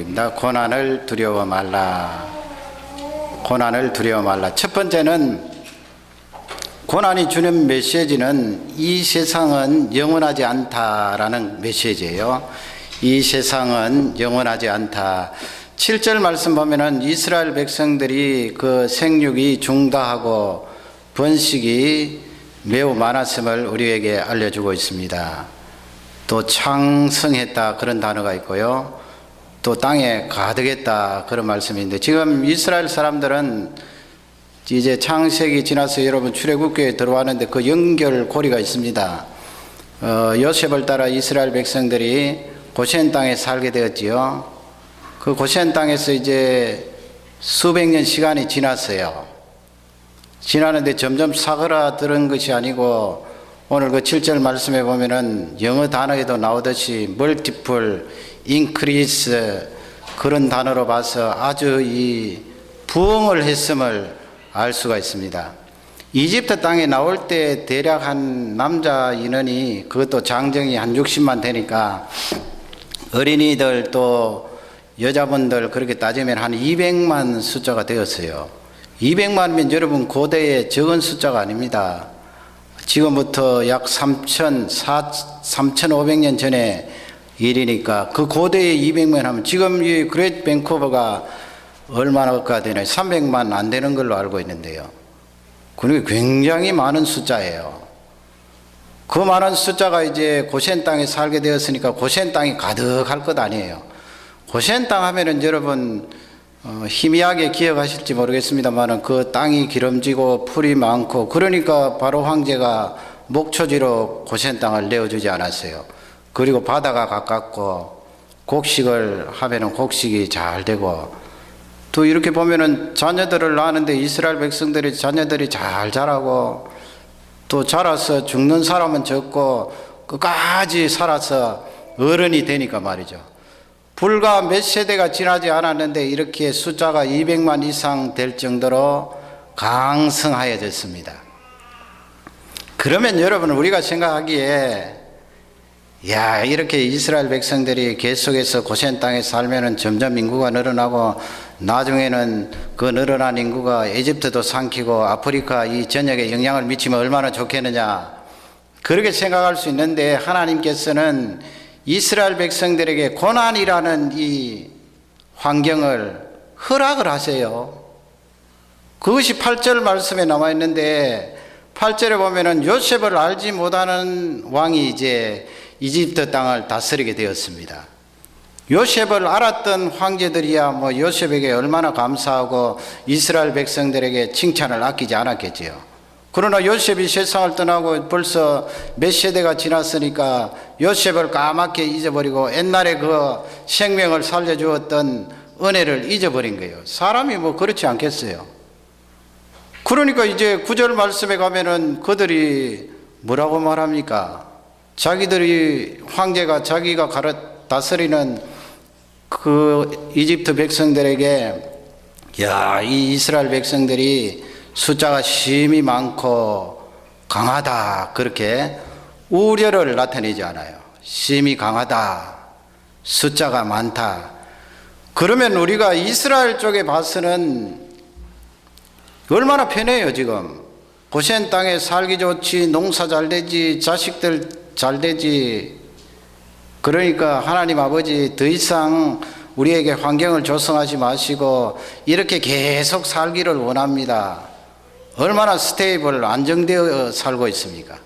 입니다. 고난을 두려워 말라. 고난을 두려워 말라. 첫 번째는 고난이 주는 메시지는 이 세상은 영원하지 않다라는 메시지예요. 이 세상은 영원하지 않다. 7절 말씀 보면은 이스라엘 백성들이 그 생육이 중다하고 번식이 매우 많았음을 우리에게 알려주고 있습니다. 또 창성했다 그런 단어가 있고요. 또 땅에 가득했다 그런 말씀인데, 지금 이스라엘 사람들은 이제 창세기 지나서 여러분 출애굽기에 들어왔는데 그 연결고리가 있습니다. 요셉을 따라 이스라엘 백성들이 고센 땅에 살게 되었지요. 그 고센 땅에서 이제 수백 년 시간이 지났어요. 지나는데 점점 사그라드는 것이 아니고, 오늘 그 7절 말씀에 보면은 영어 단어에도 나오듯이 multiple, increase 그런 단어로 봐서 아주 이 부흥을 했음을 알 수가 있습니다. 이집트 땅에 나올 때 대략 한 남자 인원이, 그것도 장정이 한 60만 되니까 어린이들 또 여자분들 그렇게 따지면 한 200만 숫자가 되었어요. 200만이면 여러분 고대의 적은 숫자가 아닙니다. 지금부터 약 3,500년 전에 일이니까 그 고대에 200만 하면 지금 이 그레이트 밴쿠버가 얼마나가 되나요? 300만 안 되는 걸로 알고 있는데요. 그러니까 굉장히 많은 숫자예요. 그 많은 숫자가 이제 고센 땅에 살게 되었으니까 고센 땅이 가득할 것 아니에요. 고센 땅 하면은 여러분 희미하게 기억하실지 모르겠습니다만 그 땅이 기름지고 풀이 많고, 그러니까 바로 황제가 목초지로 고센 땅을 내어주지 않았어요. 그리고 바다가 가깝고 곡식을 하면은 곡식이 잘 되고, 또 이렇게 보면은 자녀들을 낳았는데 이스라엘 백성들이 자녀들이 잘 자라고, 또 자라서 죽는 사람은 적고 끝까지 살아서 어른이 되니까 말이죠. 불과 몇 세대가 지나지 않았는데 이렇게 숫자가 200만 이상 될 정도로 강성하여졌습니다. 그러면 여러분 우리가 생각하기에, 야, 이렇게 이스라엘 백성들이 계속해서 고센 땅에 살면은 점점 인구가 늘어나고 나중에는 그 늘어난 인구가 이집트도 삼키고 아프리카 이 전역에 영향을 미치면 얼마나 좋겠느냐, 그렇게 생각할 수 있는데, 하나님께서는 이스라엘 백성들에게 고난이라는 이 환경을 허락을 하세요. 그것이 8절 말씀에 나와 있는데, 8절에 보면은 요셉을 알지 못하는 왕이 이제 이집트 땅을 다스리게 되었습니다. 요셉을 알았던 황제들이야 뭐 요셉에게 얼마나 감사하고 이스라엘 백성들에게 칭찬을 아끼지 않았겠지요. 그러나 요셉이 세상을 떠나고 벌써 몇 세대가 지났으니까 요셉을 까맣게 잊어버리고 옛날에 그 생명을 살려주었던 은혜를 잊어버린 거예요. 사람이 뭐 그렇지 않겠어요. 그러니까 이제 9절 말씀에 가면은 그들이 뭐라고 말합니까? 자기들이 황제가 자기가 다스리는 그 이집트 백성들에게, 야, 이 이스라엘 백성들이 숫자가 심히 많고 강하다, 그렇게 우려를 나타내지 않아요. 심히 강하다, 숫자가 많다. 그러면 우리가 이스라엘 쪽에 봐서는 얼마나 편해요. 지금 고센 땅에 살기 좋지, 농사 잘 되지, 자식들 잘 되지. 그러니까 하나님 아버지 더 이상 우리에게 환경을 조성하지 마시고 이렇게 계속 살기를 원합니다. 얼마나 스테이블, 안정되어 살고 있습니까?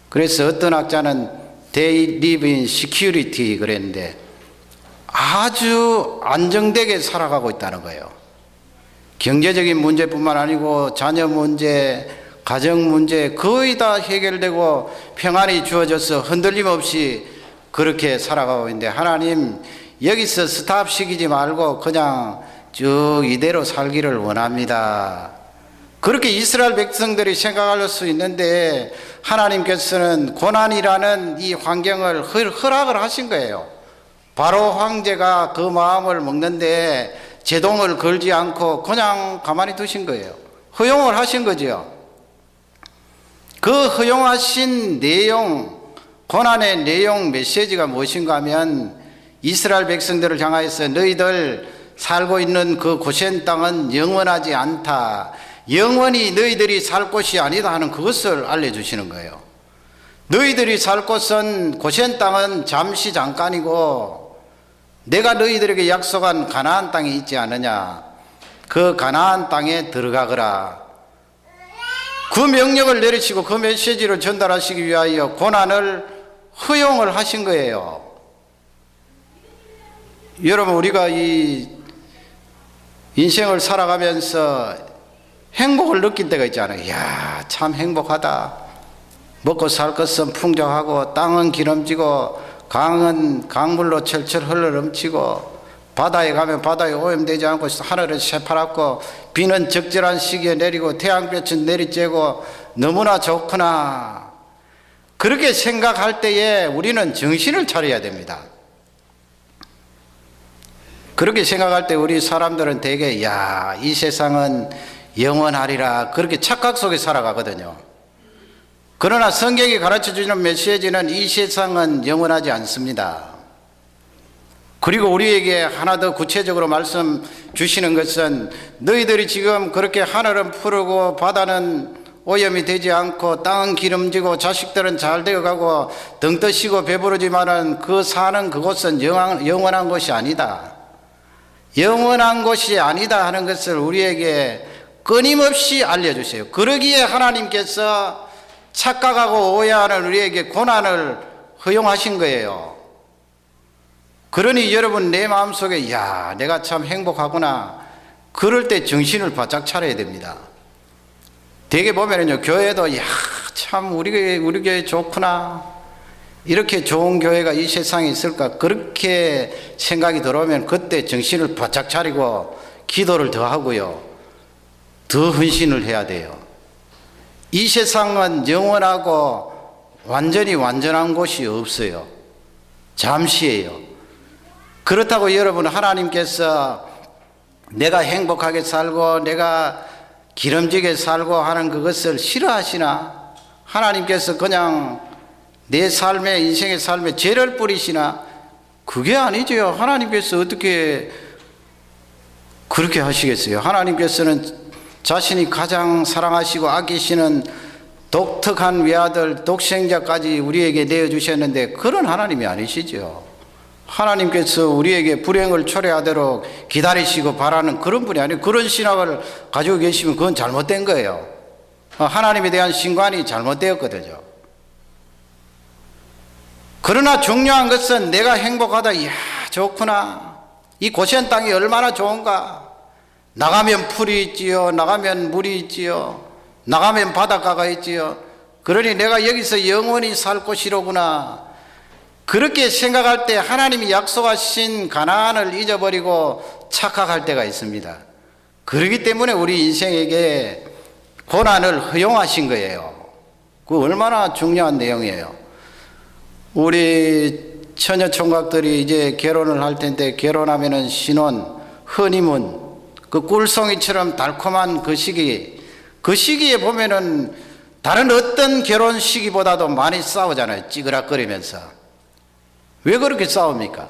그래서 어떤 학자는 They live in security 그랬는데, 아주 안정되게 살아가고 있다는 거예요. 경제적인 문제뿐만 아니고 자녀 문제, 가정 문제 거의 다 해결되고 평안이 주어져서 흔들림 없이 그렇게 살아가고 있는데, 하나님 여기서 스탑 시키지 말고 그냥 쭉 이대로 살기를 원합니다. 그렇게 이스라엘 백성들이 생각할 수 있는데, 하나님께서는 고난이라는 이 환경을 허락을 하신 거예요. 바로 황제가 그 마음을 먹는데 제동을 걸지 않고 그냥 가만히 두신 거예요. 허용을 하신 거죠. 그 허용하신 내용, 고난의 내용 메시지가 무엇인가 하면, 이스라엘 백성들을 향하여서 너희들 살고 있는 그 고센 땅은 영원하지 않다. 영원히 너희들이 살 곳이 아니다 하는 그것을 알려주시는 거예요. 너희들이 살 곳은 고센 땅은 잠시 잠깐이고 내가 너희들에게 약속한 가나안 땅이 있지 않느냐. 그 가나안 땅에 들어가거라. 그 명령을 내리시고 그 메시지를 전달하시기 위하여 고난을 허용을 하신 거예요. 여러분, 우리가 이 인생을 살아가면서 행복을 느낀 때가 있잖아요. 이야, 참 행복하다. 먹고 살 것은 풍족하고 땅은 기름지고 강은 강물로 철철 흘러넘치고 바다에 가면 바다에 오염되지 않고 하늘은 새파랗고 비는 적절한 시기에 내리고 태양볕은 내리쬐고 너무나 좋구나. 그렇게 생각할 때에 우리는 정신을 차려야 됩니다. 그렇게 생각할 때 우리 사람들은 대개 야, 이 세상은 영원하리라 그렇게 착각 속에 살아가거든요. 그러나 성경이 가르쳐주는 메시지는 이 세상은 영원하지 않습니다. 그리고 우리에게 하나 더 구체적으로 말씀 주시는 것은 너희들이 지금 그렇게 하늘은 푸르고 바다는 오염이 되지 않고 땅은 기름지고 자식들은 잘 되어가고 등 떠시고 배부르지만은 그 사는 그곳은 영원한 것이 아니다. 영원한 것이 아니다 하는 것을 우리에게 끊임없이 알려주세요. 그러기에 하나님께서 착각하고 오해하는 우리에게 고난을 허용하신 거예요. 그러니 여러분, 내 마음속에 야, 내가 참 행복하구나. 그럴 때 정신을 바짝 차려야 됩니다. 되게 보면은요, 교회도 야, 참 우리 교회 좋구나. 이렇게 좋은 교회가 이 세상에 있을까? 그렇게 생각이 들어오면 그때 정신을 바짝 차리고 기도를 더 하고요. 더 헌신을 해야 돼요. 이 세상은 영원하고 완전히 완전한 곳이 없어요. 잠시예요. 그렇다고 여러분, 하나님께서 내가 행복하게 살고 내가 기름지게 살고 하는 그것을 싫어하시나? 하나님께서 그냥 내 삶에, 인생의 삶에 죄를 뿌리시나? 그게 아니죠. 하나님께서 어떻게 그렇게 하시겠어요? 하나님께서는 자신이 가장 사랑하시고 아끼시는 독특한 외아들 독생자까지 우리에게 내어주셨는데 그런 하나님이 아니시죠. 하나님께서 우리에게 불행을 초래하도록 기다리시고 바라는 그런 분이 아니에요. 그런 신학을 가지고 계시면 그건 잘못된 거예요. 하나님에 대한 신관이 잘못되었거든요. 그러나 중요한 것은 내가 행복하다. 이야, 좋구나. 이 고센 땅이 얼마나 좋은가. 나가면 풀이 있지요. 나가면 물이 있지요. 나가면 바닷가가 있지요. 그러니 내가 여기서 영원히 살 곳이로구나. 그렇게 생각할 때 하나님이 약속하신 가나안을 잊어버리고 착각할 때가 있습니다. 그렇기 때문에 우리 인생에게 고난을 허용하신 거예요. 그 얼마나 중요한 내용이에요. 우리 처녀 총각들이 이제 결혼을 할 텐데 결혼하면은 신혼, 허니문, 그 꿀송이처럼 달콤한 그 시기에 보면은 다른 어떤 결혼 시기보다도 많이 싸우잖아요. 찌그락거리면서. 왜 그렇게 싸웁니까?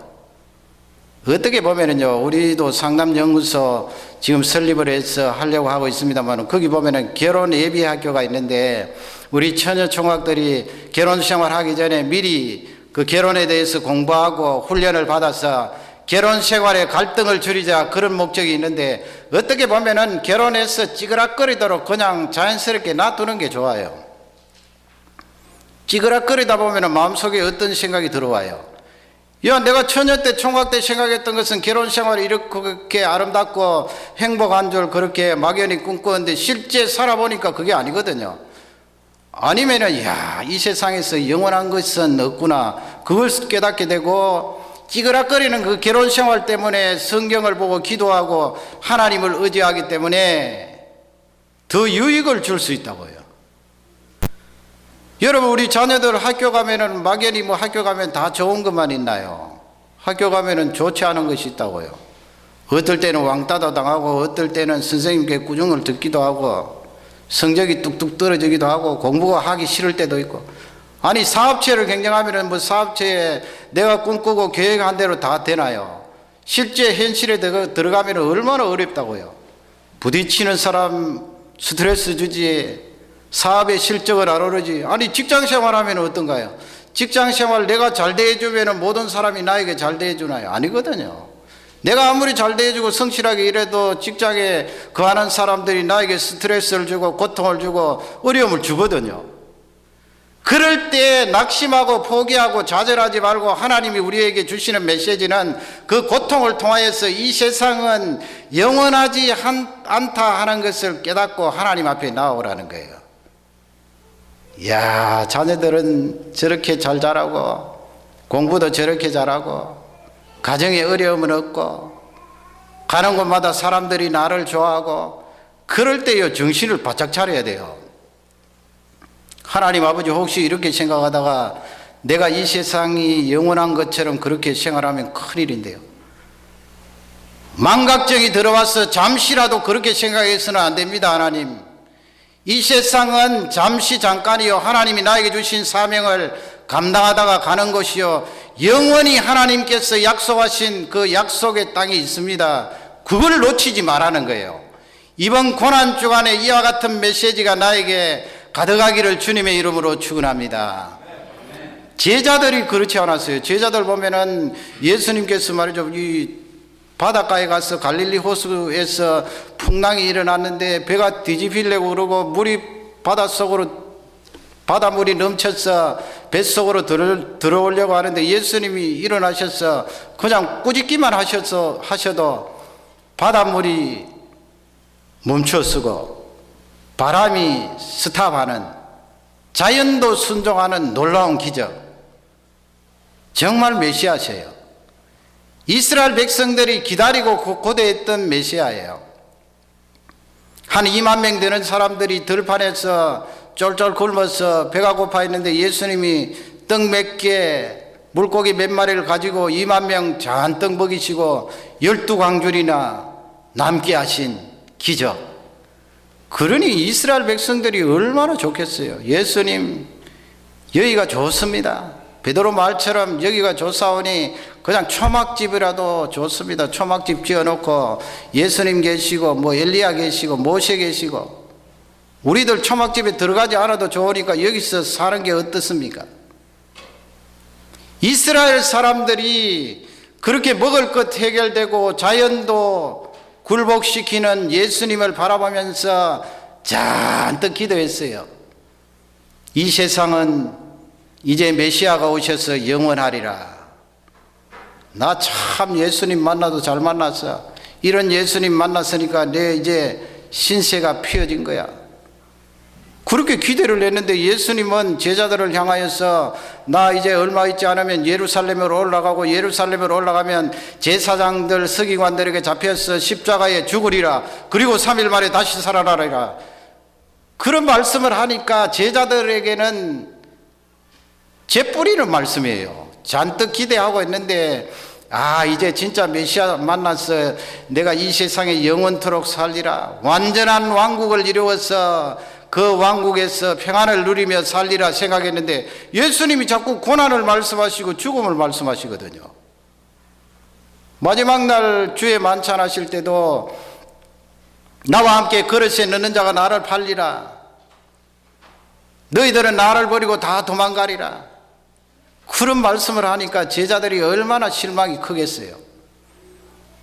어떻게 보면은요, 우리도 상담연구소 지금 설립을 해서 하려고 하고 있습니다만, 거기 보면은 결혼 예비 학교가 있는데, 우리 처녀 총각들이 결혼 생활하기 전에 미리 그 결혼에 대해서 공부하고 훈련을 받아서 결혼 생활에 갈등을 줄이자 그런 목적이 있는데, 어떻게 보면은 결혼해서 찌그락거리도록 그냥 자연스럽게 놔두는 게 좋아요. 찌그락거리다 보면은 마음속에 어떤 생각이 들어와요. 야, 내가 처녀 때 총각 때 생각했던 것은 결혼 생활이 이렇게 아름답고 행복한 줄 그렇게 막연히 꿈꾸었는데 실제 살아보니까 그게 아니거든요. 아니면은 야, 이 세상에서 영원한 것은 없구나. 그걸 깨닫게 되고 찌그락거리는 그 결혼 생활 때문에 성경을 보고 기도하고 하나님을 의지하기 때문에 더 유익을 줄 수 있다고요. 여러분, 우리 자녀들 학교 가면은 막연히 뭐 학교 가면 다 좋은 것만 있나요? 학교 가면은 좋지 않은 것이 있다고요. 어떨 때는 왕따도 당하고 어떨 때는 선생님께 꾸중을 듣기도 하고 성적이 뚝뚝 떨어지기도 하고 공부가 하기 싫을 때도 있고 아니 사업체를 경영하면 뭐 사업체에 내가 꿈꾸고 계획한 대로 다 되나요? 실제 현실에 들어가면 얼마나 어렵다고요. 부딪히는 사람 스트레스 주지, 사업의 실적을 안 오르지. 아니 직장생활하면 어떤가요? 직장생활 내가 잘 대해주면 모든 사람이 나에게 잘 대해주나요? 아니거든요. 내가 아무리 잘 대해주고 성실하게 일해도 직장에 거하는 사람들이 나에게 스트레스를 주고 고통을 주고 어려움을 주거든요. 그럴 때 낙심하고 포기하고 좌절하지 말고 하나님이 우리에게 주시는 메시지는 그 고통을 통하여서 이 세상은 영원하지 않다 하는 것을 깨닫고 하나님 앞에 나오라는 거예요. 이야, 자녀들은 저렇게 잘 자라고 공부도 저렇게 잘하고 가정에 어려움은 없고 가는 곳마다 사람들이 나를 좋아하고 그럴 때요 정신을 바짝 차려야 돼요. 하나님 아버지 혹시 이렇게 생각하다가 내가 이 세상이 영원한 것처럼 그렇게 생활하면 큰일인데요. 망각증이 들어와서 잠시라도 그렇게 생각해서는 안 됩니다. 하나님, 이 세상은 잠시 잠깐이요 하나님이 나에게 주신 사명을 감당하다가 가는 것이요 영원히 하나님께서 약속하신 그 약속의 땅이 있습니다. 그걸 놓치지 말라는 거예요. 이번 고난 주간에 이와 같은 메시지가 나에게 가득하기를 주님의 이름으로 축원합니다. 제자들이 그렇지 않았어요. 제자들 보면은 예수님께서 말이죠, 이 바닷가에 가서 갈릴리 호수에서 풍랑이 일어났는데 배가 뒤집히려고 그러고 물이 바닷물이 넘쳐서 뱃속으로 들어오려고 하는데 예수님이 일어나셔서 그냥 꾸짖기만 하셔도 바닷물이 멈춰서고 바람이 스탑하는, 자연도 순종하는 놀라운 기적. 정말 메시아세요. 이스라엘 백성들이 기다리고 고대했던 메시아예요. 한 2만 명 되는 사람들이 들판에서 쫄쫄 굶어서 배가 고파 있는데 예수님이 떡 몇 개, 물고기 몇 마리를 가지고 2만 명 잔뜩 먹이시고 12광줄이나 남게 하신 기적. 그러니 이스라엘 백성들이 얼마나 좋겠어요. 예수님 여기가 좋습니다. 베드로 말처럼 여기가 좋사오니 그냥 초막집이라도 좋습니다. 초막집 지어놓고 예수님 계시고 뭐 엘리야 계시고 모세 계시고 우리들 초막집에 들어가지 않아도 좋으니까 여기서 사는 게 어떻습니까? 이스라엘 사람들이 그렇게 먹을 것 해결되고 자연도 굴복시키는 예수님을 바라보면서 잔뜩 기도했어요. 이 세상은 이제 메시아가 오셔서 영원하리라. 나 참 예수님 만나도 잘 만났어. 이런 예수님 만났으니까 내 이제 신세가 피어진 거야. 그렇게 기대를 했는데 예수님은 제자들을 향하여서 나 이제 얼마 있지 않으면 예루살렘으로 올라가고 예루살렘으로 올라가면 제사장들 서기관들에게 잡혀서 십자가에 죽으리라. 그리고 3일 만에 다시 살아나리라. 그런 말씀을 하니까 제자들에게는 재뿌리는 말씀이에요. 잔뜩 기대하고 있는데 이제 진짜 메시아 만나서 내가 이 세상에 영원토록 살리라. 완전한 왕국을 이루어서 그 왕국에서 평안을 누리며 살리라 생각했는데 예수님이 자꾸 고난을 말씀하시고 죽음을 말씀하시거든요. 마지막 날 주의 만찬하실 때도 나와 함께 그릇에 넣는 자가 나를 팔리라. 너희들은 나를 버리고 다 도망가리라. 그런 말씀을 하니까 제자들이 얼마나 실망이 크겠어요.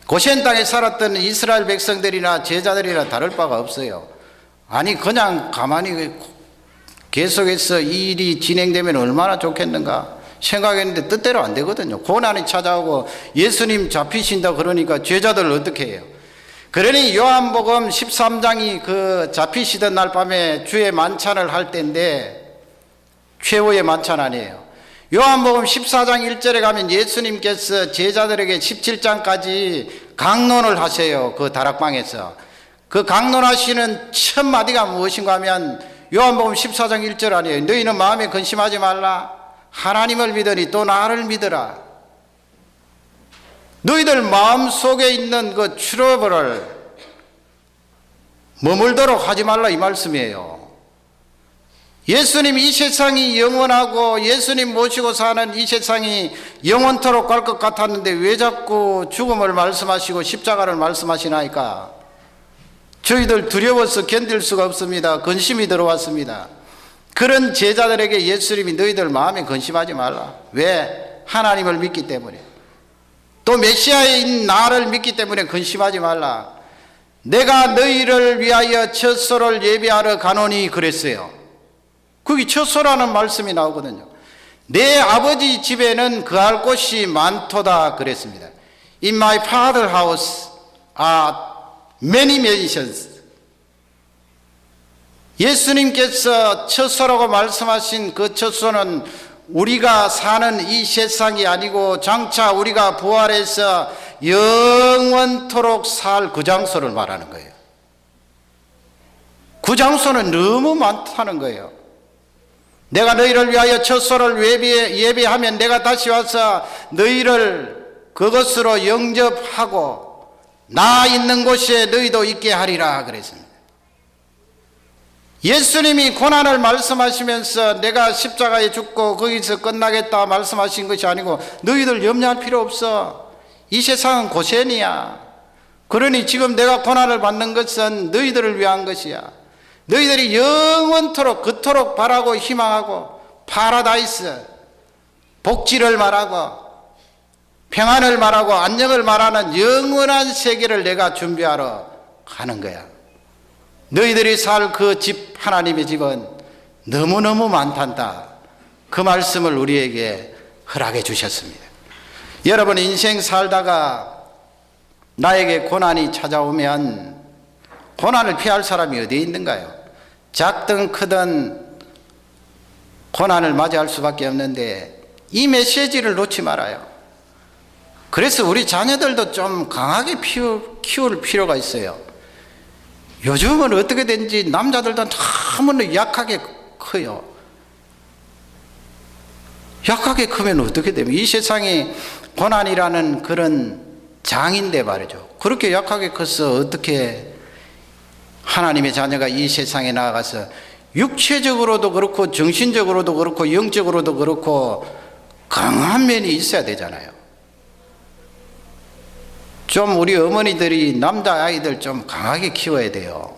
고센 땅에 살았던 이스라엘 백성들이나 제자들이나 다를 바가 없어요. 아니 그냥 가만히 계속해서 이 일이 진행되면 얼마나 좋겠는가 생각했는데 뜻대로 안 되거든요. 고난이 찾아오고 예수님 잡히신다 그러니까 제자들을 어떻게 해요? 그러니 요한복음 13장이 그 잡히시던 날 밤에 주의 만찬을 할 때인데 최후의 만찬 아니에요. 요한복음 14장 1절에 가면 예수님께서 제자들에게 17장까지 강론을 하세요. 그 다락방에서. 그 강론하시는 첫 마디가 무엇인가 하면 요한복음 14장 1절 아니에요. 너희는 마음에 근심하지 말라. 하나님을 믿으니 또 나를 믿으라. 너희들 마음속에 있는 그 트러블을 머물도록 하지 말라 이 말씀이에요. 예수님 이 세상이 영원하고 예수님 모시고 사는 이 세상이 영원토록 갈 것 같았는데 왜 자꾸 죽음을 말씀하시고 십자가를 말씀하시나이까? 저희들 두려워서 견딜 수가 없습니다. 근심이 들어왔습니다. 그런 제자들에게 예수님이 너희들 마음에 근심하지 말라. 왜? 하나님을 믿기 때문에, 또 메시아인 나를 믿기 때문에 근심하지 말라. 내가 너희를 위하여 첫소를 예비하러 가노니 그랬어요. 거기 첫 소라는 말씀이 나오거든요. 내 아버지 집에는 거할 곳이 많도다 그랬습니다. In my father's house are many mansions. 예수님께서 첫 소라고 말씀하신 그 첫 소는 우리가 사는 이 세상이 아니고 장차 우리가 부활해서 영원토록 살 그 장소를 말하는 거예요. 그 장소는 너무 많다는 거예요. 내가 너희를 위하여 첫 소를 예비하면 내가 다시 와서 너희를 그것으로 영접하고 나 있는 곳에 너희도 있게 하리라 그랬습니다. 예수님이 고난을 말씀하시면서 내가 십자가에 죽고 거기서 끝나겠다 말씀하신 것이 아니고 너희들 염려할 필요 없어. 이 세상은 고센이야. 그러니 지금 내가 고난을 받는 것은 너희들을 위한 것이야. 너희들이 영원토록 그토록 바라고 희망하고 파라다이스, 복지를 말하고 평안을 말하고 안녕을 말하는 영원한 세계를 내가 준비하러 가는 거야. 너희들이 살 그 집, 하나님의 집은 너무너무 많단다. 그 말씀을 우리에게 허락해 주셨습니다. 여러분, 인생 살다가 나에게 고난이 찾아오면 고난을 피할 사람이 어디에 있는가요? 작든 크든 고난을 맞이할 수밖에 없는데 이 메시지를 놓지 말아요. 그래서 우리 자녀들도 좀 강하게 키울 필요가 있어요. 요즘은 어떻게 된지 남자들도 너무나 약하게 커요. 약하게 크면 어떻게 되면 이 세상이 고난이라는 그런 장인데 말이죠. 그렇게 약하게 커서 어떻게 하나님의 자녀가 이 세상에 나아가서 육체적으로도 그렇고 정신적으로도 그렇고 영적으로도 그렇고 강한 면이 있어야 되잖아요. 좀 우리 어머니들이 남자아이들 좀 강하게 키워야 돼요.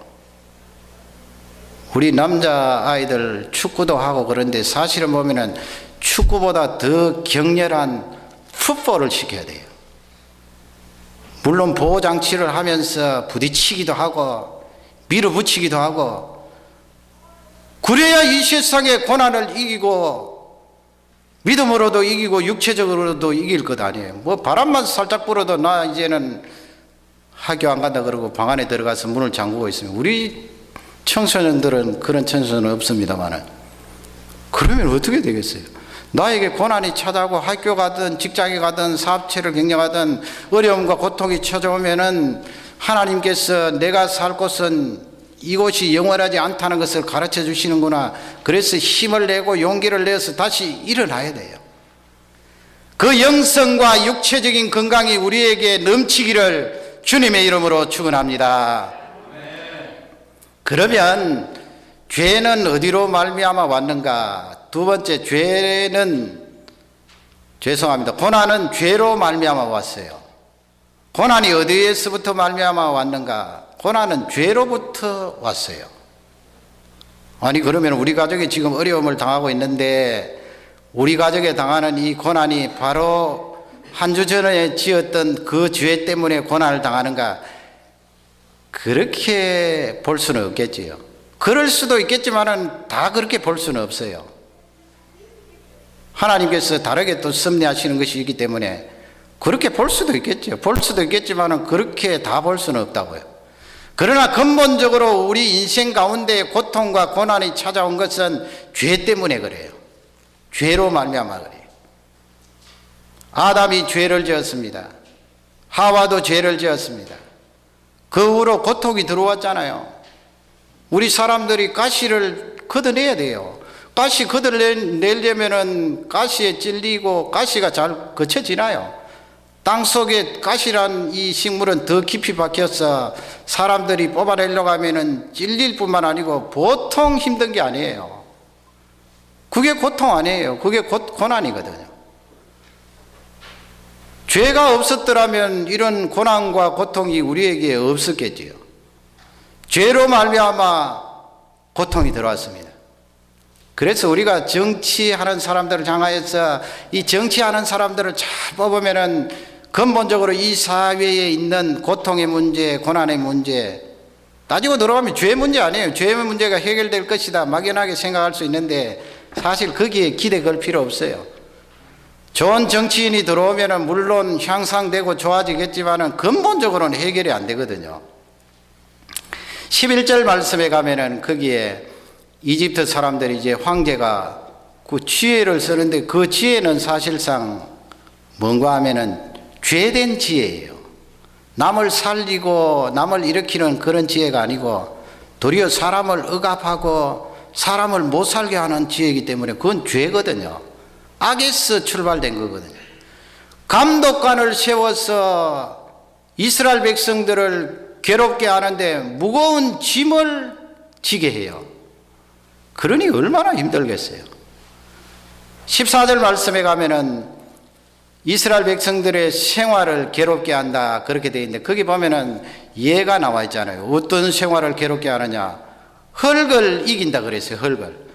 우리 남자아이들 축구도 하고 그런데 사실은 보면은 축구보다 더 격렬한 풋볼을 시켜야 돼요. 물론 보호장치를 하면서 부딪히기도 하고 밀어붙이기도 하고 그래야 이 세상의 고난을 이기고 믿음으로도 이기고 육체적으로도 이길 것 아니에요. 뭐 바람만 살짝 불어도 나 이제는 학교 안 간다 그러고 방 안에 들어가서 문을 잠그고 있습니다. 우리 청소년들은 그런 청소년은 없습니다만은 그러면 어떻게 되겠어요? 나에게 고난이 찾아오고 학교 가든 직장에 가든 사업체를 경영하든 어려움과 고통이 찾아오면은 하나님께서 내가 살 곳은 이곳이 영원하지 않다는 것을 가르쳐 주시는구나. 그래서 힘을 내고 용기를 내서 다시 일어나야 돼요. 그 영성과 육체적인 건강이 우리에게 넘치기를 주님의 이름으로 축원합니다. 그러면 죄는 어디로 말미암아 왔는가? 두 번째, 고난은 죄로 말미암아 왔어요. 고난이 어디에서부터 말미암아 왔는가? 고난은 죄로부터 왔어요. 아니 그러면 우리 가족이 지금 어려움을 당하고 있는데 우리 가족에 당하는 이 고난이 바로 한 주 전에 지었던 그 죄 때문에 고난을 당하는가? 그렇게 볼 수는 없겠지요. 그럴 수도 있겠지만은 다 그렇게 볼 수는 없어요. 하나님께서 다르게 또 섭리하시는 것이 있기 때문에 그렇게 볼 수도 있겠죠. 볼 수도 있겠지만은 그렇게 다 볼 수는 없다고요. 그러나 근본적으로 우리 인생 가운데 고통과 고난이 찾아온 것은 죄 때문에 그래요. 죄로 말미암아 그래요. 아담이 죄를 지었습니다. 하와도 죄를 지었습니다. 그 후로 고통이 들어왔잖아요. 우리 사람들이 가시를 걷어내야 돼요. 가시 걷어내려면은 가시에 찔리고 가시가 잘 거쳐지나요? 땅속에 가시란 이 식물은 더 깊이 박혀서 사람들이 뽑아내려고 하면은 찔릴 뿐만 아니고 보통 힘든 게 아니에요. 그게 고통 아니에요. 그게 고난이거든요. 죄가 없었더라면 이런 고난과 고통이 우리에게 없었겠지요. 죄로 말미암아 고통이 들어왔습니다. 그래서 우리가 정치하는 사람들을 향하여서 이 정치하는 사람들을 잘 뽑으면은 근본적으로 이 사회에 있는 고통의 문제, 고난의 문제, 따지고 들어가면 죄 문제 아니에요. 죄 문제가 해결될 것이다 막연하게 생각할 수 있는데 사실 거기에 기대 걸 필요 없어요. 좋은 정치인이 들어오면은 물론 향상되고 좋아지겠지만은 근본적으로는 해결이 안 되거든요. 11절 말씀에 가면은 거기에 이집트 사람들이 이제 황제가 그 지혜를 쓰는데 그 지혜는 사실상 뭔가 하면은 죄된 지혜예요. 남을 살리고 남을 일으키는 그런 지혜가 아니고 도리어 사람을 억압하고 사람을 못 살게 하는 지혜이기 때문에 그건 죄거든요. 악에서 출발된 거거든요. 감독관을 세워서 이스라엘 백성들을 괴롭게 하는데 무거운 짐을 지게 해요. 그러니 얼마나 힘들겠어요. 14절 말씀에 가면은 이스라엘 백성들의 생활을 괴롭게 한다 그렇게 되어 있는데 거기 보면은 예가 나와 있잖아요. 어떤 생활을 괴롭게 하느냐, 흙을 이긴다 그랬어요. 흙을.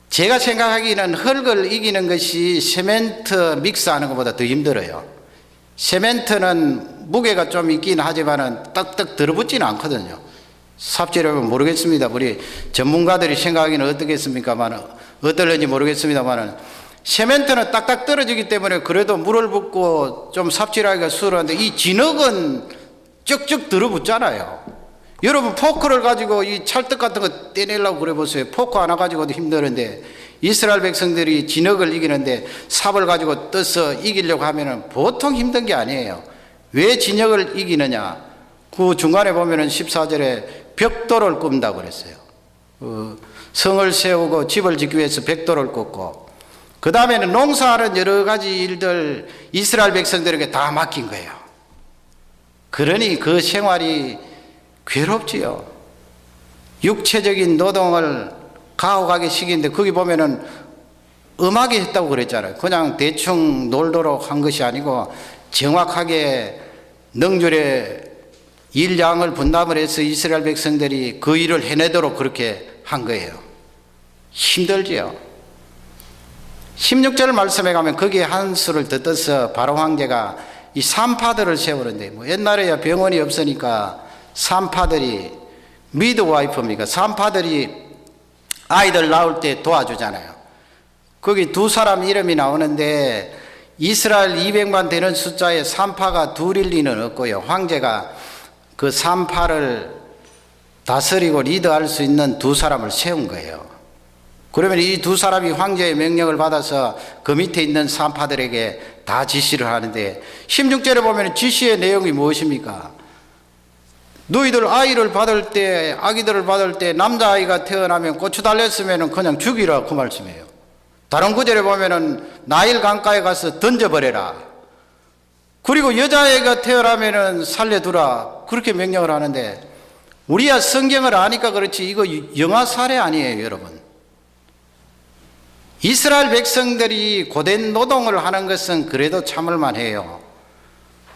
제가 생각하기에는 흙을 이기는 것이 세멘트 믹스하는 것보다 더 힘들어요. 세멘트는 무게가 좀 있긴 하지만은 딱딱 들어붙지는 않거든요. 삽질하면 모르겠습니다. 우리 전문가들이 생각하기는 어떻겠습니까만 어떨는지 모르겠습니다만은 세멘트는 딱딱 떨어지기 때문에 그래도 물을 붓고 좀 삽질하기가 수월한데 이 진흙은 쭉쭉 들어붙잖아요. 여러분 포크를 가지고 이 찰떡 같은 거 떼내려고 그래 보세요. 포크 하나 가지고도 힘드는데 이스라엘 백성들이 진흙을 이기는데 삽을 가지고 떠서 이기려고 하면은 보통 힘든 게 아니에요. 왜 진흙을 이기느냐? 그 중간에 보면은 14절에 벽돌을 굽는다고 그랬어요. 성을 세우고 집을 짓기 위해서 벽돌을 굽고 그 다음에는 농사하는 여러 가지 일들 이스라엘 백성들에게 다 맡긴 거예요. 그러니 그 생활이 괴롭지요. 육체적인 노동을 가혹하게 시키는데 거기 보면은 엄하게 했다고 그랬잖아요. 그냥 대충 놀도록 한 것이 아니고 정확하게 넉률의 일량을 분담을 해서 이스라엘 백성들이 그 일을 해내도록 그렇게 한 거예요. 힘들지요. 16절 말씀에 가면 거기에 한 수를 더 떠서 바로 황제가 이 산파들을 세우는데 뭐 옛날에야 병원이 없으니까 산파들이 미드와이프입니까? 산파들이 아이들 낳을 때 도와주잖아요. 거기 두 사람 이름이 나오는데 이스라엘 200만 되는 숫자에 산파가 둘일 리는 없고요. 황제가 그 산파를 다스리고 리드할 수 있는 두 사람을 세운 거예요. 그러면 이 두 사람이 황제의 명령을 받아서 그 밑에 있는 산파들에게 다 지시를 하는데 16절에 보면 지시의 내용이 무엇입니까? 너희들 아이를 받을 때, 아기들을 받을 때 남자아이가 태어나면 고추 달렸으면 그냥 죽이라 그 말씀이에요. 다른 구절에 보면은 나일 강가에 가서 던져버려라. 그리고 여자아이가 태어나면은 살려두라. 그렇게 명령을 하는데 우리야 성경을 아니까 그렇지 이거 영화 사례 아니에요, 여러분. 이스라엘 백성들이 고된 노동을 하는 것은 그래도 참을만 해요.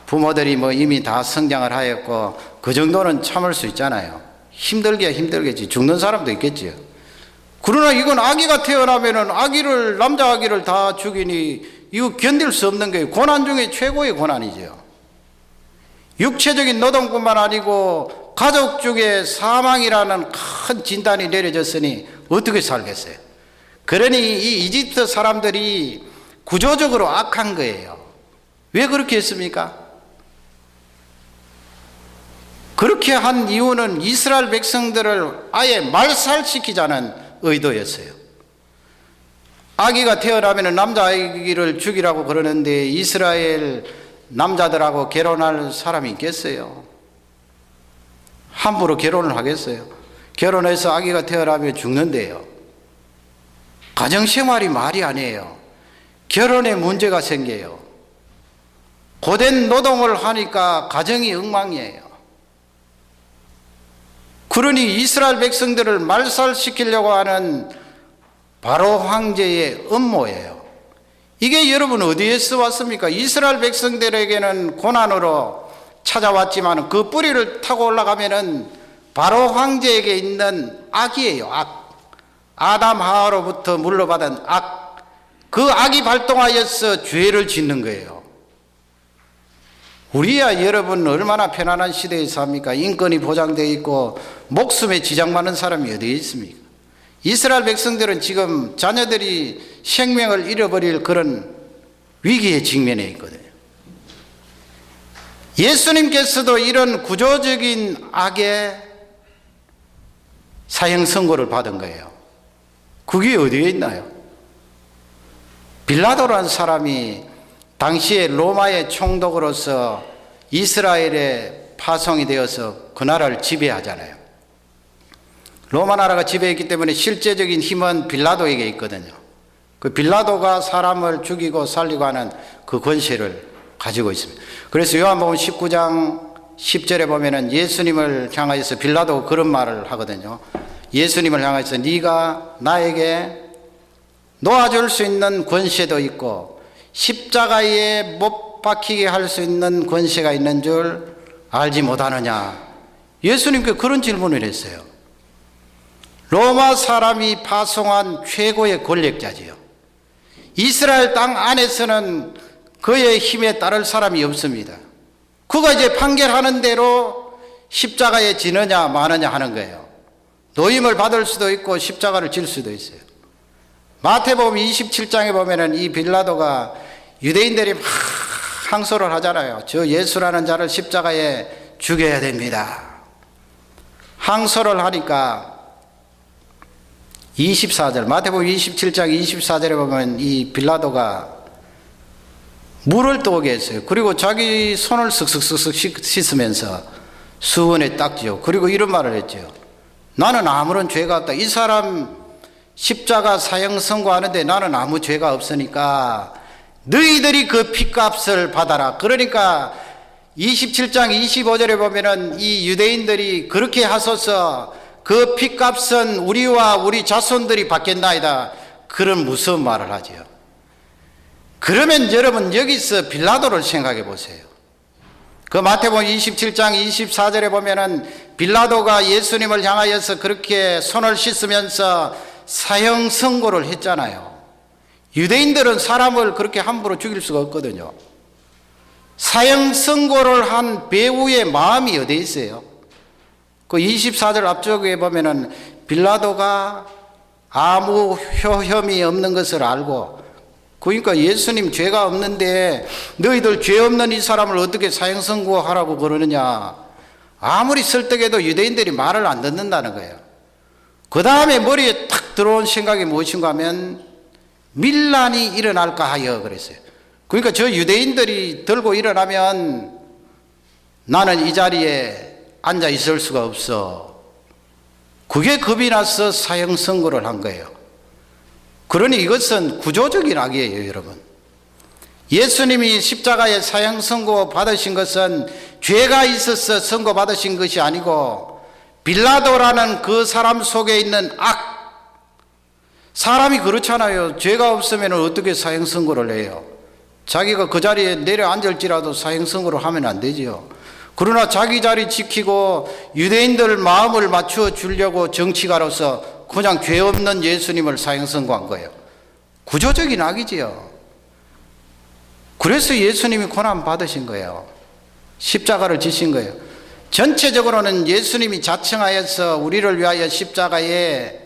부모들이 뭐 이미 다 성장을 하였고 그 정도는 참을 수 있잖아요. 힘들게 힘들겠지. 죽는 사람도 있겠지요. 그러나 이건 아기가 태어나면은 아기를, 남자 아기를 다 죽이니 이거 견딜 수 없는 거예요. 고난 중에 최고의 고난이죠. 육체적인 노동뿐만 아니고 가족 중에 사망이라는 큰 진단이 내려졌으니 어떻게 살겠어요? 그러니 이 이집트 사람들이 구조적으로 악한 거예요. 왜 그렇게 했습니까? 그렇게 한 이유는 이스라엘 백성들을 아예 말살시키자는 의도였어요. 아기가 태어나면 남자아기를 죽이라고 그러는데 이스라엘 남자들하고 결혼할 사람이 있겠어요? 함부로 결혼을 하겠어요? 결혼해서 아기가 태어나면 죽는데요. 가정생활이 말이 아니에요. 결혼에 문제가 생겨요. 고된 노동을 하니까 가정이 엉망이에요. 그러니 이스라엘 백성들을 말살시키려고 하는 바로 황제의 음모예요. 이게 여러분 어디에서 왔습니까? 이스라엘 백성들에게는 고난으로 찾아왔지만 그 뿌리를 타고 올라가면은 바로 황제에게 있는 악이에요. 악. 아담 하와로부터 물려받은 악. 그 악이 발동하여서 죄를 짓는 거예요. 우리야 여러분 얼마나 편안한 시대에 삽니까? 인권이 보장되어 있고 목숨에 지장 많은 사람이 어디에 있습니까? 이스라엘 백성들은 지금 자녀들이 생명을 잃어버릴 그런 위기에 직면해 있거든요. 예수님께서도 이런 구조적인 악의 사형 선고를 받은 거예요. 그게 어디에 있나요? 빌라도라는 사람이 당시에 로마의 총독으로서 이스라엘에 파송이 되어서 그 나라를 지배하잖아요. 로마 나라가 지배했기 때문에 실제적인 힘은 빌라도에게 있거든요. 그 빌라도가 사람을 죽이고 살리고 하는 그 권세를 가지고 있습니다. 그래서 요한복음 19장 10절에 보면은 예수님을 향하여서 빌라도가 그런 말을 하거든요. 예수님을 향해서 네가 나에게 놓아줄 수 있는 권세도 있고 십자가에 못 박히게 할 수 있는 권세가 있는 줄 알지 못하느냐. 예수님께 그런 질문을 했어요. 로마 사람이 파송한 최고의 권력자지요. 이스라엘 땅 안에서는 그의 힘에 따를 사람이 없습니다. 그가 이제 판결하는 대로 십자가에 지느냐 마느냐 하는 거예요. 노임을 받을 수도 있고 십자가를 질 수도 있어요. 마태복음 27장에 보면은 이 빌라도가 유대인들이 막 항소를 하잖아요. 저 예수라는 자를 십자가에 죽여야 됩니다. 항소를 하니까 24절, 마태복음 27장 24절에 보면 이 빌라도가 물을 떠오게 했어요. 그리고 자기 손을 쓱쓱쓱쓱 씻으면서 수건에 닦지요. 그리고 이런 말을 했죠. 나는 아무런 죄가 없다. 이 사람 십자가 사형 선고하는데 나는 아무 죄가 없으니까 너희들이 그 핏값을 받아라. 그러니까 27장 25절에 보면은 이 유대인들이 그렇게 하소서 그 핏값은 우리와 우리 자손들이 받겠나이다. 그런 무서운 말을 하지요. 그러면 여러분 여기서 빌라도를 생각해 보세요. 그 마태복음 27장 24절에 보면은 빌라도가 예수님을 향하여서 그렇게 손을 씻으면서 사형 선고를 했잖아요. 유대인들은 사람을 그렇게 함부로 죽일 수가 없거든요. 사형 선고를 한 배우의 마음이 어디에 있어요? 그 24절 앞쪽에 보면은 빌라도가 아무 혐의 없는 것을 알고, 그러니까 예수님 죄가 없는데 너희들 죄 없는 이 사람을 어떻게 사형 선고하라고 그러느냐. 아무리 설득해도 유대인들이 말을 안 듣는다는 거예요. 그 다음에 머리에 탁 들어온 생각이 무엇인가 하면 밀란이 일어날까 하여 그랬어요. 그러니까 저 유대인들이 들고 일어나면 나는 이 자리에 앉아 있을 수가 없어. 그게 겁이 나서 사형 선고를 한 거예요. 그러니 이것은 구조적인 악이에요, 여러분. 예수님이 십자가에 사형 선고 받으신 것은 죄가 있어서 선고 받으신 것이 아니고 빌라도라는 그 사람 속에 있는 악. 사람이 그렇잖아요. 죄가 없으면 어떻게 사형 선고를 해요? 자기가 그 자리에 내려앉을지라도 사형 선고를 하면 안 되지요. 그러나 자기 자리 지키고 유대인들 마음을 맞추어 주려고 정치가로서 그냥 죄 없는 예수님을 사형 선고한 거예요. 구조적인 악이지요. 그래서 예수님이 고난 받으신 거예요. 십자가를 지신 거예요. 전체적으로는 예수님이 자청하여서 우리를 위하여 십자가에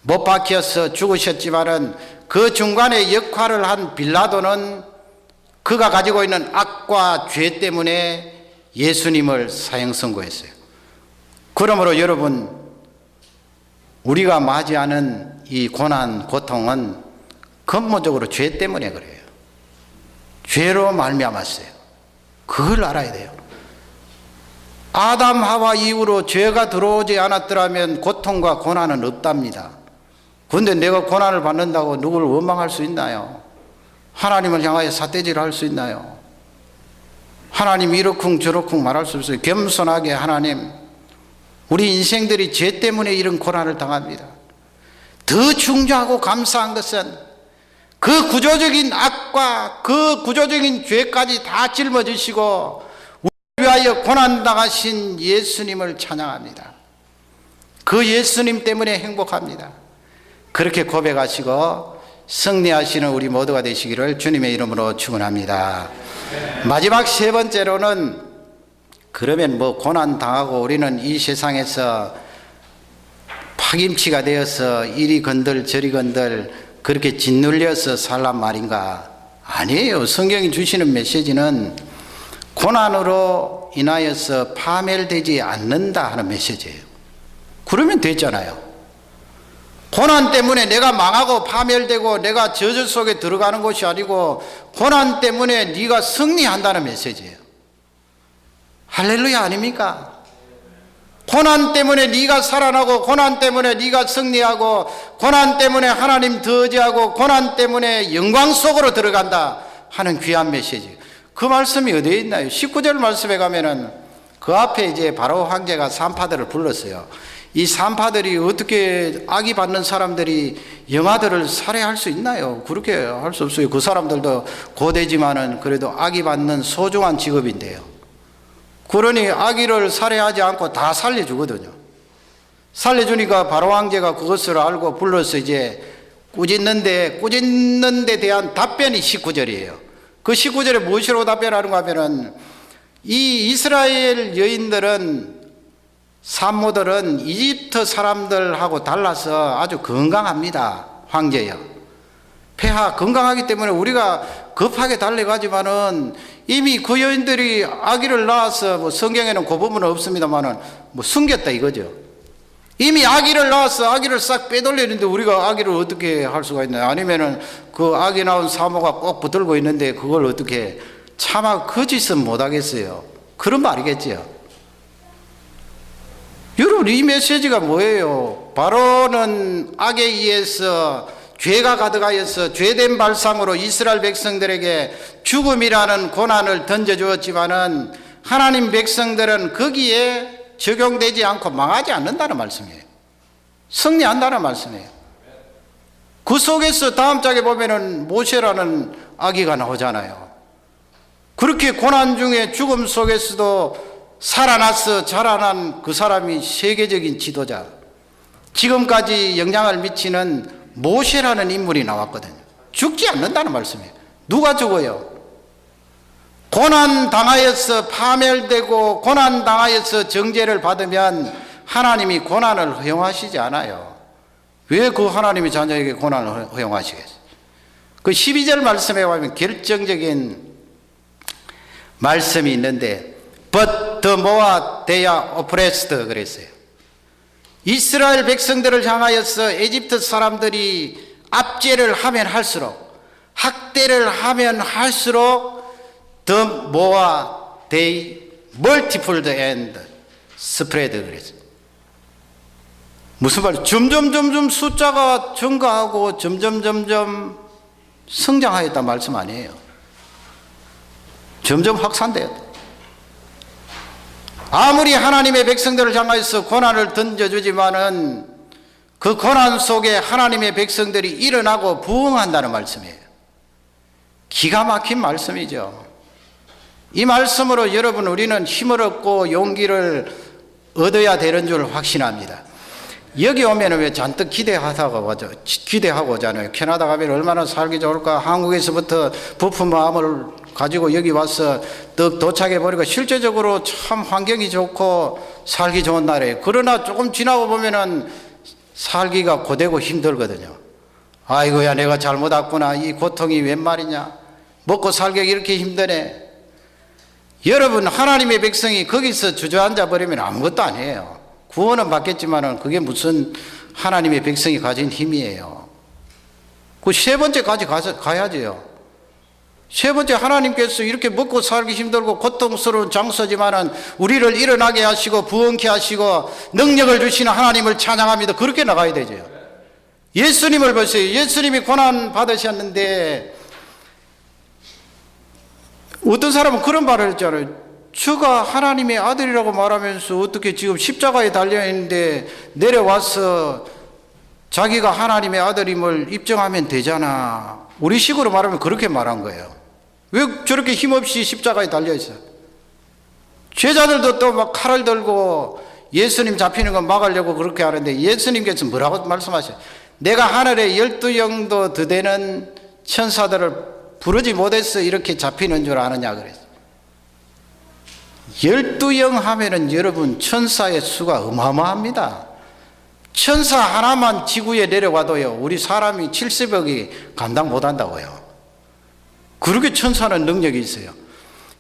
못 박혀서 죽으셨지만은 그 중간에 역할을 한 빌라도는 그가 가지고 있는 악과 죄 때문에 예수님을 사형 선고했어요. 그러므로 여러분, 우리가 맞이하는 이 고난, 고통은 근본적으로 죄 때문에 그래요. 죄로 말미암았어요. 그걸 알아야 돼요. 아담 하와 이후로 죄가 들어오지 않았더라면 고통과 고난은 없답니다. 그런데 내가 고난을 받는다고 누구를 원망할 수 있나요? 하나님을 향하여 삿대질을 할 수 있나요? 하나님 이러쿵 저러쿵 말할 수 없어요. 겸손하게 하나님, 우리 인생들이 죄 때문에 이런 고난을 당합니다. 더 중요하고 감사한 것은 그 구조적인 악과 그 구조적인 죄까지 다 짊어지시고 우리 위하여 고난당하신 예수님을 찬양합니다. 그 예수님 때문에 행복합니다. 그렇게 고백하시고 승리하시는 우리 모두가 되시기를 주님의 이름으로 축원합니다. 마지막 세 번째로는, 그러면 뭐 고난당하고 우리는 이 세상에서 파김치가 되어서 이리 건들 저리 건들 그렇게 짓눌려서 살란 말인가? 아니에요. 성경이 주시는 메시지는 고난으로 인하여서 파멸되지 않는다 하는 메시지예요. 그러면 됐잖아요. 고난 때문에 내가 망하고 파멸되고 내가 저주 속에 들어가는 것이 아니고 고난 때문에 네가 승리한다는 메시지예요. 할렐루야 아닙니까? 고난 때문에 네가 살아나고 고난 때문에 네가 승리하고 고난 때문에 하나님 더지하고 고난 때문에 영광 속으로 들어간다 하는 귀한 메시지. 그 말씀이 어디에 있나요? 19절 말씀에 가면은 그 앞에 이제 바로 황제가 산파들을 불렀어요. 이 산파들이 어떻게 악이 받는 사람들이 영아들을 살해할 수 있나요? 그렇게 할 수 없어요. 그 사람들도 고대지만은 그래도 악이 받는 소중한 직업인데요. 그러니 아기를 살해하지 않고 다 살려주거든요. 살려주니까 바로 황제가 그것을 알고 불러서 이제 꾸짖는 데 대한 답변이 19절이에요. 그 19절에 무엇으로 답변하는가 하면은 이 이스라엘 여인들은 산모들은 이집트 사람들하고 달라서 아주 건강합니다. 황제요. 폐하 건강하기 때문에 우리가 급하게 달려가지만은 이미 그 여인들이 아기를 낳아서 뭐 성경에는 그 부분은 없습니다만은 뭐 숨겼다 이거죠. 이미 아기를 낳아서 아기를 싹 빼돌리는데 우리가 아기를 어떻게 할 수가 있나요? 아니면은 그 아기 낳은 사모가 꼭 붙들고 있는데 그걸 어떻게 차마 그 짓은 못하겠어요. 그런 말이겠지요. 여러분 이 메시지가 뭐예요? 바로는 악에 의해서 죄가 가득하여서 죄된 발상으로 이스라엘 백성들에게 죽음이라는 고난을 던져주었지만은 하나님 백성들은 거기에 적용되지 않고 망하지 않는다는 말씀이에요. 승리한다는 말씀이에요. 그 속에서 다음 장에 보면은 모세라는 아기가 나오잖아요. 그렇게 고난 중에 죽음 속에서도 살아나서 자라난 그 사람이 세계적인 지도자, 지금까지 영향을 미치는 모세라는 인물이 나왔거든요. 죽지 않는다는 말씀이에요. 누가 죽어요? 고난 당하여서 파멸되고 고난 당하여서 정죄를 받으면 하나님이 고난을 허용하시지 않아요. 왜 그 하나님이 자녀에게 고난을 허용하시겠어요? 그 12절 말씀에 보면 결정적인 말씀이 있는데 But the more they are oppressed 그랬어요. 이스라엘 백성들을 향하여서 에집트 사람들이 압제를 하면 할수록 학대를 하면 할수록 the more they multiplied and spread 그랬어요. 무슨 말이에요? 점점 숫자가 증가하고 점점 성장하였단 말씀 아니에요. 점점 확산되었다. 아무리 하나님의 백성들을 향하여서 고난을 던져주지만은 그 고난 속에 하나님의 백성들이 일어나고 부흥한다는 말씀이에요. 기가 막힌 말씀이죠. 이 말씀으로 여러분 우리는 힘을 얻고 용기를 얻어야 되는 줄 확신합니다. 여기 오면 왜 잔뜩 기대하고 오잖아요. 캐나다 가면 얼마나 살기 좋을까. 한국에서부터 부푼 마음을 가지고 여기 와서 떡 도착해 보니까 실제적으로 참 환경이 좋고 살기 좋은 나라예요. 그러나 조금 지나고 보면은 살기가 고되고 힘들거든요. 아이고야 내가 잘못 왔구나. 이 고통이 웬 말이냐. 먹고 살기가 이렇게 힘드네. 여러분 하나님의 백성이 거기서 주저앉아 버리면 아무것도 아니에요. 구원은 받겠지만은 그게 무슨 하나님의 백성이 가진 힘이에요. 그 세 번째까지 가야죠. 세 번째 하나님께서 이렇게 먹고 살기 힘들고 고통스러운 장소지만은 우리를 일어나게 하시고 부흥케 하시고 능력을 주시는 하나님을 찬양합니다. 그렇게 나가야 되죠. 예수님을 보세요. 예수님이 고난 받으셨는데 어떤 사람은 그런 말을 했잖아요. 주가 하나님의 아들이라고 말하면서 어떻게 지금 십자가에 달려있는데 내려와서 자기가 하나님의 아들임을 입증하면 되잖아. 우리 식으로 말하면 그렇게 말한 거예요. 왜 저렇게 힘없이 십자가에 달려있어? 제자들도 또 막 칼을 들고 예수님 잡히는 거 막으려고 그렇게 하는데 예수님께서 뭐라고 말씀하셔요? 내가 하늘에 12영도 더 되는 천사들을 부르지 못해서 이렇게 잡히는 줄 아느냐 그랬어요. 12영 하면은 여러분 천사의 수가 어마어마합니다. 천사 하나만 지구에 내려와도요 우리 사람이 70억이 감당 못한다고요. 그렇게 천사는 능력이 있어요.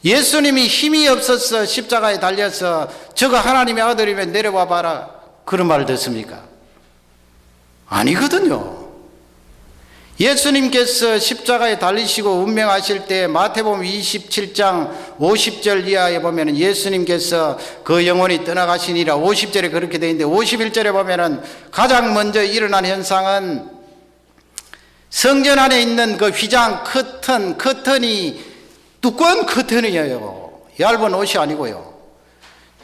예수님이 힘이 없어서 십자가에 달려서 저가 하나님의 아들이면 내려와 봐라 그런 말 듣습니까? 아니거든요. 예수님께서 십자가에 달리시고 운명하실 때 마태복음 27장 50절 이하에 보면 예수님께서 그 영혼이 떠나가시니라 50절에 그렇게 되어 있는데 51절에 보면 가장 먼저 일어난 현상은 성전 안에 있는 그 휘장 커튼이 두꺼운 커튼이에요. 얇은 옷이 아니고요.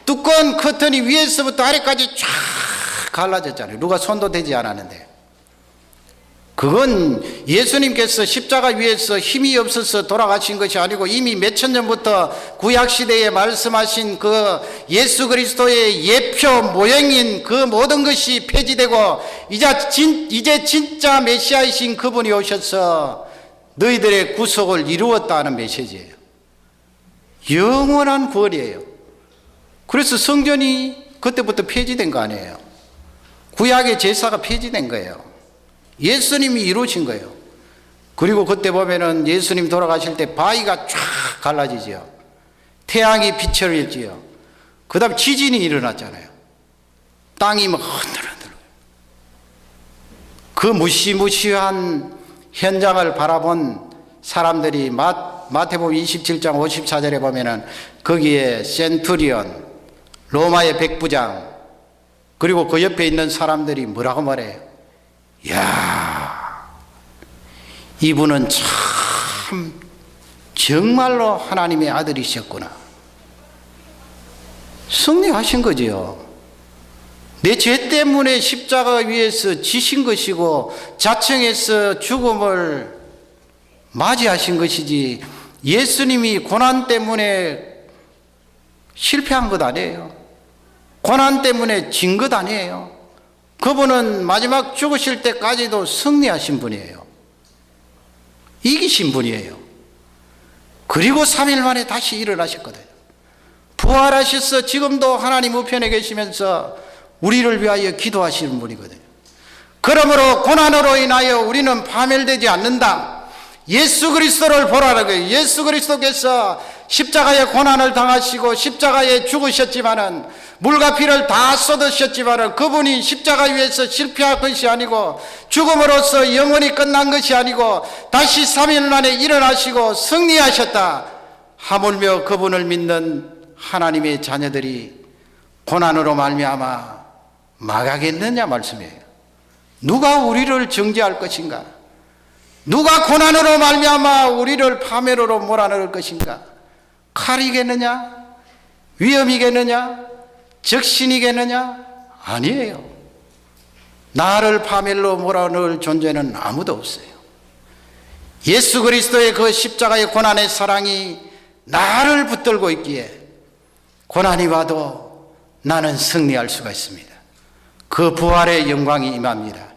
두꺼운 커튼이 위에서부터 아래까지 쫙 갈라졌잖아요. 누가 손도 대지 않았는데. 그건 예수님께서 십자가 위에서 힘이 없어서 돌아가신 것이 아니고 이미 몇천 년부터 구약시대에 말씀하신 그 예수 그리스도의 예표 모형인 그 모든 것이 폐지되고 이제 진짜 메시아이신 그분이 오셔서 너희들의 구속을 이루었다는 메시지예요. 영원한 구원이에요. 그래서 성전이 그때부터 폐지된 거 아니에요. 구약의 제사가 폐지된 거예요. 예수님이 이루신 거예요. 그리고 그때 보면은 예수님 돌아가실 때 바위가 쫙 갈라지지요. 태양이 빛을 일지요. 그 다음 지진이 일어났잖아요. 땅이 막 흔들흔들. 그 무시무시한 현장을 바라본 사람들이 마태복음 27장 54절에 보면은 거기에 센투리온, 로마의 백부장, 그리고 그 옆에 있는 사람들이 뭐라고 말해요? 야, 이분은 참 정말로 하나님의 아들이셨구나. 승리하신 거지요. 내 죄 때문에 십자가 위에서 지신 것이고 자청해서 죽음을 맞이하신 것이지 예수님이 고난 때문에 실패한 것 아니에요. 고난 때문에 진 것 아니에요. 그분은 마지막 죽으실 때까지도 승리하신 분이에요. 이기신 분이에요. 그리고 3일 만에 다시 일어나셨거든요. 부활하셔서 지금도 하나님 우편에 계시면서 우리를 위하여 기도하시는 분이거든요. 그러므로 고난으로 인하여 우리는 파멸되지 않는다. 예수 그리스도를 보라는 거예요. 예수 그리스도께서 십자가의 고난을 당하시고 십자가에 죽으셨지만은 물과 피를 다 쏟으셨지만은 그분이 십자가 위에서 실패한 것이 아니고 죽음으로써 영원히 끝난 것이 아니고 다시 3일 만에 일어나시고 승리하셨다. 하물며 그분을 믿는 하나님의 자녀들이 고난으로 말미암아 망하겠느냐 말씀이에요. 누가 우리를 정죄할 것인가? 누가 고난으로 말미암아 우리를 파멸으로 몰아넣을 것인가? 칼이겠느냐? 위험이겠느냐? 적신이겠느냐? 아니에요. 나를 파멸로 몰아넣을 존재는 아무도 없어요. 예수 그리스도의 그 십자가의 고난의 사랑이 나를 붙들고 있기에 고난이 와도 나는 승리할 수가 있습니다. 그 부활의 영광이 임합니다.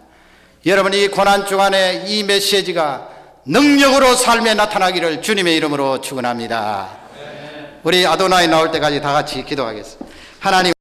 여러분, 이 고난 주간에 이 메시지가 능력으로 삶에 나타나기를 주님의 이름으로 축원합니다. 우리 아도나이 나올 때까지 다 같이 기도하겠습니다. 하나님